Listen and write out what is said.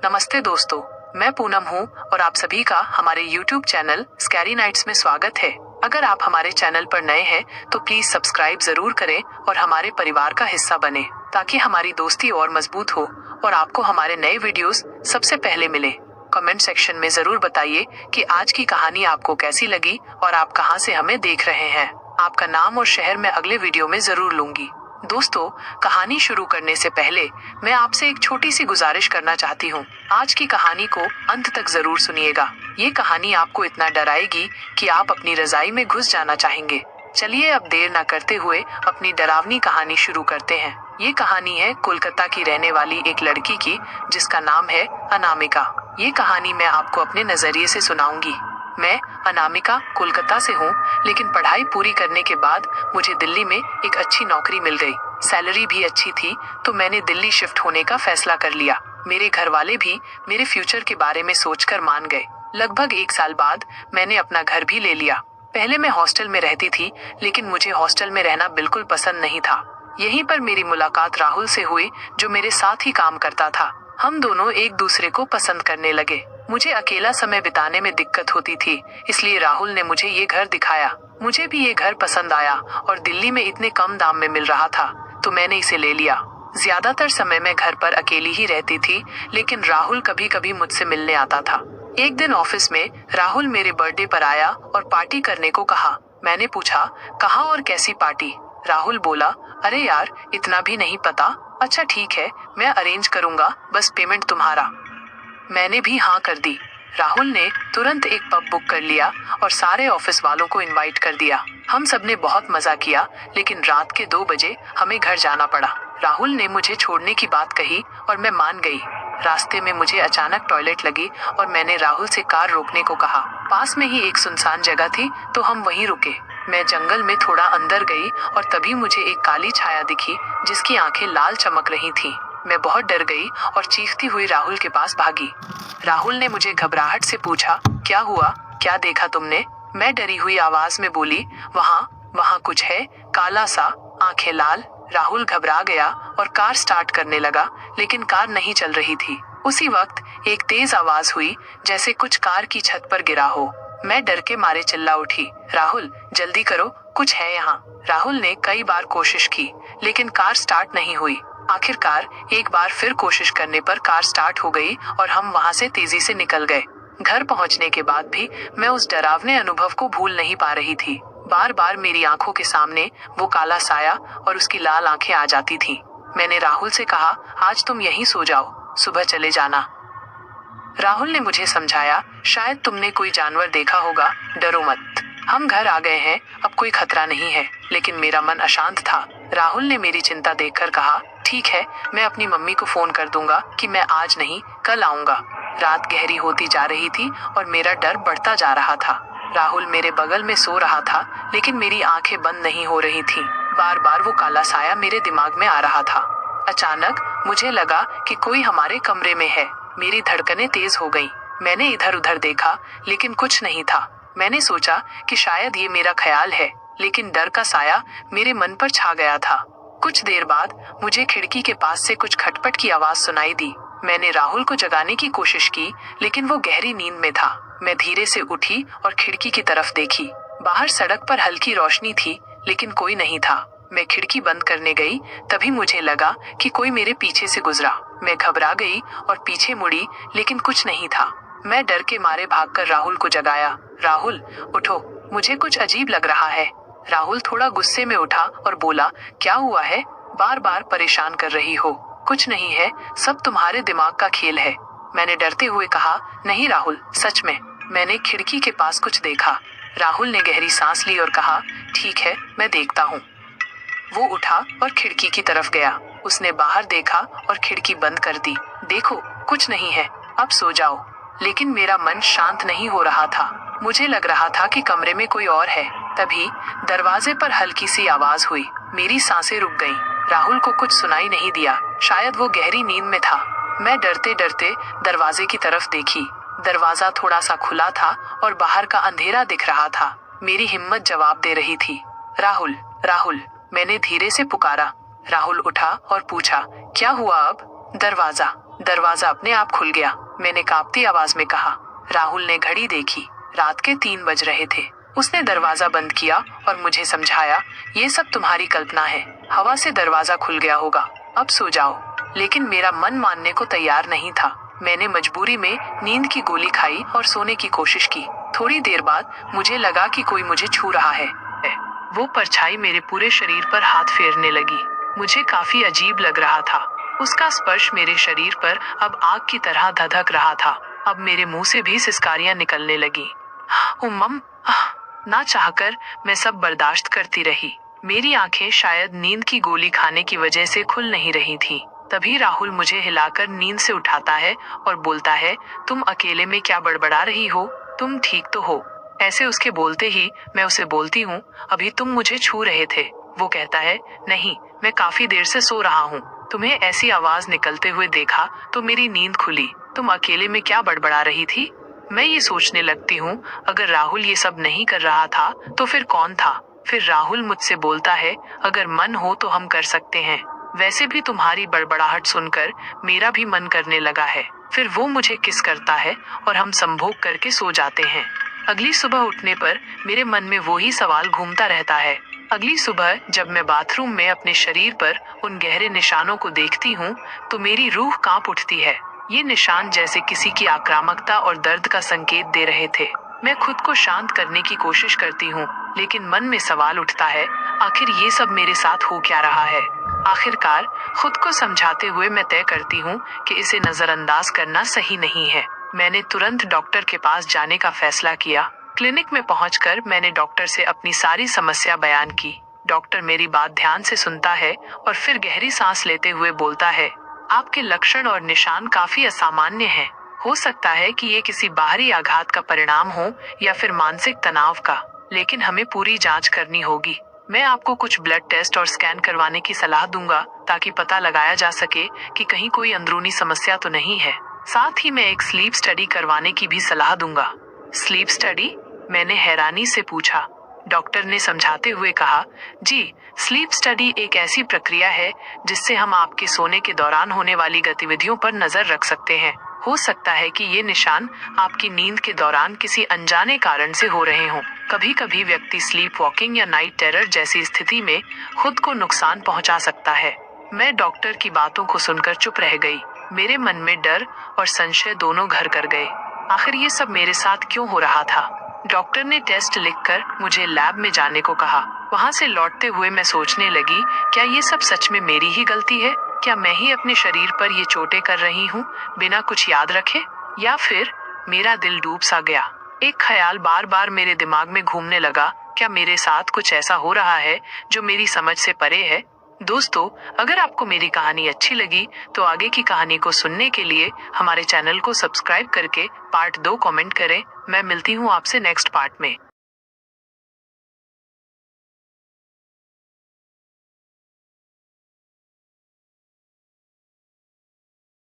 नमस्ते दोस्तों, मैं पूनम हूँ और आप सभी का हमारे YouTube चैनल स्कैरी नाइट्स में स्वागत है। अगर आप हमारे चैनल पर नए हैं तो प्लीज सब्सक्राइब जरूर करें और हमारे परिवार का हिस्सा बने ताकि हमारी दोस्ती और मजबूत हो और आपको हमारे नए वीडियोस सबसे पहले मिले। कमेंट सेक्शन में जरूर बताइए कि आज की कहानी आपको कैसी लगी और आप कहां से हमें देख रहे हैं। आपका नाम और शहर मैं अगले वीडियो में जरूर लूंगी। दोस्तों, कहानी शुरू करने से पहले मैं आपसे एक छोटी सी गुजारिश करना चाहती हूँ। आज की कहानी को अंत तक जरूर सुनिएगा। ये कहानी आपको इतना डराएगी कि आप अपनी रजाई में घुस जाना चाहेंगे। चलिए अब देर न करते हुए अपनी डरावनी कहानी शुरू करते हैं। ये कहानी है कोलकाता की रहने वाली एक लड़की की जिसका नाम है अनामिका। ये कहानी मैं आपको अपने नजरिए से सुनाऊंगी। मैं अनामिका कोलकाता से हूँ, लेकिन पढ़ाई पूरी करने के बाद मुझे दिल्ली में एक अच्छी नौकरी मिल गई। सैलरी भी अच्छी थी तो मैंने दिल्ली शिफ्ट होने का फैसला कर लिया। मेरे घर वाले भी मेरे फ्यूचर के बारे में सोचकर मान गए। लगभग 1 साल बाद मैंने अपना घर भी ले लिया। पहले मैं हॉस्टल में रहती थी, लेकिन मुझे हॉस्टल में रहना बिल्कुल पसंद नहीं था। यहीं पर मेरी मुलाकात राहुल से हुई, जो मेरे साथ ही काम करता था। हम दोनों एक दूसरे को पसंद करने लगे। मुझे अकेला समय बिताने में दिक्कत होती थी, इसलिए राहुल ने मुझे ये घर दिखाया। मुझे भी ये घर पसंद आया और दिल्ली में इतने कम दाम में मिल रहा था तो मैंने इसे ले लिया। ज्यादातर समय मैं घर पर अकेली ही रहती थी, लेकिन राहुल कभी कभी मुझसे मिलने आता था। एक दिन ऑफिस में राहुल मेरे बर्थडे पर आया और पार्टी करने को कहा। मैंने पूछा, कहाँ और कैसी पार्टी? राहुल बोला, अरे यार, इतना भी नहीं पता? अच्छा ठीक है, मैं अरेंज करूंगा, बस पेमेंट तुम्हारा। मैंने भी हाँ कर दी। राहुल ने तुरंत एक पब बुक कर लिया और सारे ऑफिस वालों को इनवाइट कर दिया। हम सबने बहुत मजा किया, लेकिन रात के 2 बजे हमें घर जाना पड़ा। राहुल ने मुझे छोड़ने की बात कही और मैं मान गई। रास्ते में मुझे अचानक टॉयलेट लगी और मैंने राहुल से कार रोकने को कहा। पास में ही एक सुनसान जगह थी तो हम वहीं रुके। मैं जंगल में थोड़ा अंदर गई और तभी मुझे एक काली छाया दिखी जिसकी आंखें लाल चमक रही थीं। मैं बहुत डर गई और चीखती हुई राहुल के पास भागी। राहुल ने मुझे घबराहट से पूछा, क्या हुआ, क्या देखा तुमने? मैं डरी हुई आवाज में बोली, वहाँ कुछ है, काला सा, आंखें लाल। राहुल घबरा गया और कार स्टार्ट करने लगा, लेकिन कार नहीं चल रही थी। उसी वक्त एक तेज आवाज हुई, जैसे कुछ कार की छत पर गिरा हो। मैं डर के मारे चिल्ला उठी, राहुल जल्दी करो, कुछ है यहाँ। राहुल ने कई बार कोशिश की, लेकिन कार स्टार्ट नहीं हुई। आखिरकार एक बार फिर कोशिश करने पर कार स्टार्ट हो गई और हम वहाँ से तेजी से निकल गए। घर पहुँचने के बाद भी मैं उस डरावने अनुभव को भूल नहीं पा रही थी। बार बार मेरी आंखों के सामने वो काला साया और उसकी लाल आंखें आ जाती थीं। मैंने राहुल से कहा, आज तुम यहीं सो जाओ, सुबह चले जाना। राहुल ने मुझे समझाया, शायद तुमने कोई जानवर देखा होगा, डरो मत। हम घर आ गए हैं, अब कोई खतरा नहीं है, लेकिन मेरा मन अशांत था। राहुल ने मेरी चिंता देखकर कहा, ठीक है, मैं अपनी मम्मी को फोन कर दूंगा कि मैं आज नहीं कल आऊंगा। रात गहरी होती जा रही थी और मेरा डर बढ़ता जा रहा था। राहुल मेरे बगल में सो रहा था, लेकिन मेरी आंखें बंद नहीं हो रही थीं। बार बार वो काला साया मेरे दिमाग में आ रहा था। अचानक मुझे लगा कि कोई हमारे कमरे में है। मेरी धड़कनें तेज हो गईं। मैंने इधर उधर देखा, लेकिन कुछ नहीं था। मैंने सोचा कि शायद ये मेरा ख्याल है, लेकिन डर का साया मेरे मन पर छा गया था। कुछ देर बाद मुझे खिड़की के पास से कुछ खटपट की आवाज सुनाई दी। मैंने राहुल को जगाने की कोशिश की, लेकिन वो गहरी नींद में था। मैं धीरे से उठी और खिड़की की तरफ देखी। बाहर सड़क पर हल्की रोशनी थी, लेकिन कोई नहीं था। मैं खिड़की बंद करने गई, तभी मुझे लगा कि कोई मेरे पीछे से गुजरा। मैं घबरा गई और पीछे मुड़ी, लेकिन कुछ नहीं था। मैं डर के मारे भागकर राहुल को जगाया। राहुल उठो, मुझे कुछ अजीब लग रहा है। राहुल थोड़ा गुस्से में उठा और बोला, क्या हुआ है, बार बार परेशान कर रही हो? कुछ नहीं है, सब तुम्हारे दिमाग का खेल है। मैंने डरते हुए कहा, नहीं राहुल, सच में, मैंने खिड़की के पास कुछ देखा। राहुल ने गहरी सांस ली और कहा, ठीक है, मैं देखता हूँ। वो उठा और खिड़की की तरफ गया। उसने बाहर देखा और खिड़की बंद कर दी। देखो, कुछ नहीं है, अब सो जाओ। लेकिन मेरा मन शांत नहीं हो रहा था। मुझे लग रहा था कि कमरे में कोई और है। तभी दरवाजे पर हल्की सी आवाज हुई। मेरी सांसें रुक गईं। राहुल को कुछ सुनाई नहीं दिया, शायद वो गहरी नींद में था। मैं डरते डरते दरवाजे की तरफ देखी। दरवाजा थोड़ा सा खुला था और बाहर का अंधेरा दिख रहा था। मेरी हिम्मत जवाब दे रही थी, राहुल, राहुल। मैंने धीरे से पुकारा। राहुल उठा और पूछा, क्या हुआ अब? दरवाजा दरवाजा अपने आप खुल गया। मैंने कांपती आवाज में कहा। राहुल ने घड़ी देखी। रात के 3 बज रहे थे। उसने दरवाजा बंद किया और मुझे समझाया, ये सब तुम्हारी कल्पना है, हवा से दरवाजा खुल गया होगा, अब सो जाओ। लेकिन मेरा मन मानने को तैयार नहीं था। मैंने मजबूरी में नींद की गोली खाई और सोने की कोशिश की। थोड़ी देर बाद मुझे लगा कि कोई मुझे छू रहा है। वो परछाई मेरे पूरे शरीर पर हाथ फेरने लगी। मुझे काफी अजीब लग रहा था। उसका स्पर्श मेरे शरीर पर अब आग की तरह धधक रहा था। अब मेरे मुंह से भी सिसकारियां निकलने लगी। उम्म, ना चाहकर मैं सब बर्दाश्त करती रही। मेरी आंखें शायद नींद की गोली खाने की वजह से खुल नहीं रही थी। तभी राहुल मुझे हिलाकर नींद से उठाता है और बोलता है, तुम अकेले में क्या बड़बड़ा रही हो, तुम ठीक तो हो। ऐसे उसके बोलते ही मैं उसे बोलती हूँ, अभी तुम मुझे छू रहे थे। वो कहता है, नहीं, मैं काफी देर से सो रहा हूँ। तुम्हें ऐसी आवाज निकलते हुए देखा तो मेरी नींद खुली। तुम अकेले में क्या बड़बड़ा रही थी? मैं ये सोचने लगती हूँ, अगर राहुल ये सब नहीं कर रहा था तो फिर कौन था? फिर राहुल मुझसे बोलता है, अगर मन हो तो हम कर सकते हैं। वैसे भी तुम्हारी बड़बड़ाहट सुनकर मेरा भी मन करने लगा है। फिर वो मुझे किस करता है और हम संभोग करके सो जाते हैं। अगली सुबह उठने पर मेरे मन में वो ही सवाल घूमता रहता है। अगली सुबह जब मैं बाथरूम में अपने शरीर पर उन गहरे निशानों को देखती हूँ तो मेरी रूह कांप उठती है। ये निशान जैसे किसी की आक्रामकता और दर्द का संकेत दे रहे थे। मैं खुद को शांत करने की कोशिश करती हूँ, लेकिन मन में सवाल उठता है, आखिर ये सब मेरे साथ हो क्या रहा है? आखिरकार खुद को समझाते हुए मैं तय करती हूँ कि इसे नजरअंदाज करना सही नहीं है। मैंने तुरंत डॉक्टर के पास जाने का फैसला किया। क्लिनिक में पहुंचकर मैंने डॉक्टर से अपनी सारी समस्या बयान की। डॉक्टर मेरी बात ध्यान से सुनता है और फिर गहरी सांस लेते हुए बोलता है, आपके लक्षण और निशान काफी असामान्य हैं। हो सकता है कि ये किसी बाहरी आघात का परिणाम हो या फिर मानसिक तनाव का, लेकिन हमें पूरी जांच करनी होगी। मैं आपको कुछ ब्लड टेस्ट और स्कैन करवाने की सलाह दूंगा ताकि पता लगाया जा सके कि कहीं कोई अंदरूनी समस्या तो नहीं है। साथ ही मैं एक स्लीप स्टडी करवाने की भी सलाह दूंगा। Sleep study? मैंने हैरानी से पूछा। डॉक्टर ने समझाते हुए कहा, जी, स्लीप स्टडी एक ऐसी प्रक्रिया है जिससे हम आपके सोने के दौरान होने वाली गतिविधियों पर नजर रख सकते हैं। हो सकता है कि ये निशान आपकी नींद के दौरान किसी अनजाने कारण से हो रहे हों। कभी कभी व्यक्ति स्लीप वॉकिंग या नाइट टेरर जैसी स्थिति में खुद को नुकसान पहुंचा सकता है। मैं डॉक्टर की बातों को सुनकर चुप रह गई। मेरे मन में डर और संशय दोनों घर कर गए। आखिर ये सब मेरे साथ क्यों हो रहा था? डॉक्टर ने टेस्ट लिखकर मुझे लैब में जाने को कहा। वहां से लौटते हुए मैं सोचने लगी, क्या ये सब सच में मेरी ही गलती है? क्या मैं ही अपने शरीर पर ये चोटें कर रही हूँ बिना कुछ याद रखे? या फिर मेरा दिल डूब सा गया। एक ख्याल बार बार मेरे दिमाग में घूमने लगा, क्या मेरे साथ कुछ ऐसा हो रहा है जो मेरी समझ से परे है? दोस्तों, अगर आपको मेरी कहानी अच्छी लगी तो आगे की कहानी को सुनने के लिए हमारे चैनल को सब्सक्राइब करके पार्ट 2 कमेंट करें। मैं मिलती हूँ आपसे नेक्स्ट पार्ट में।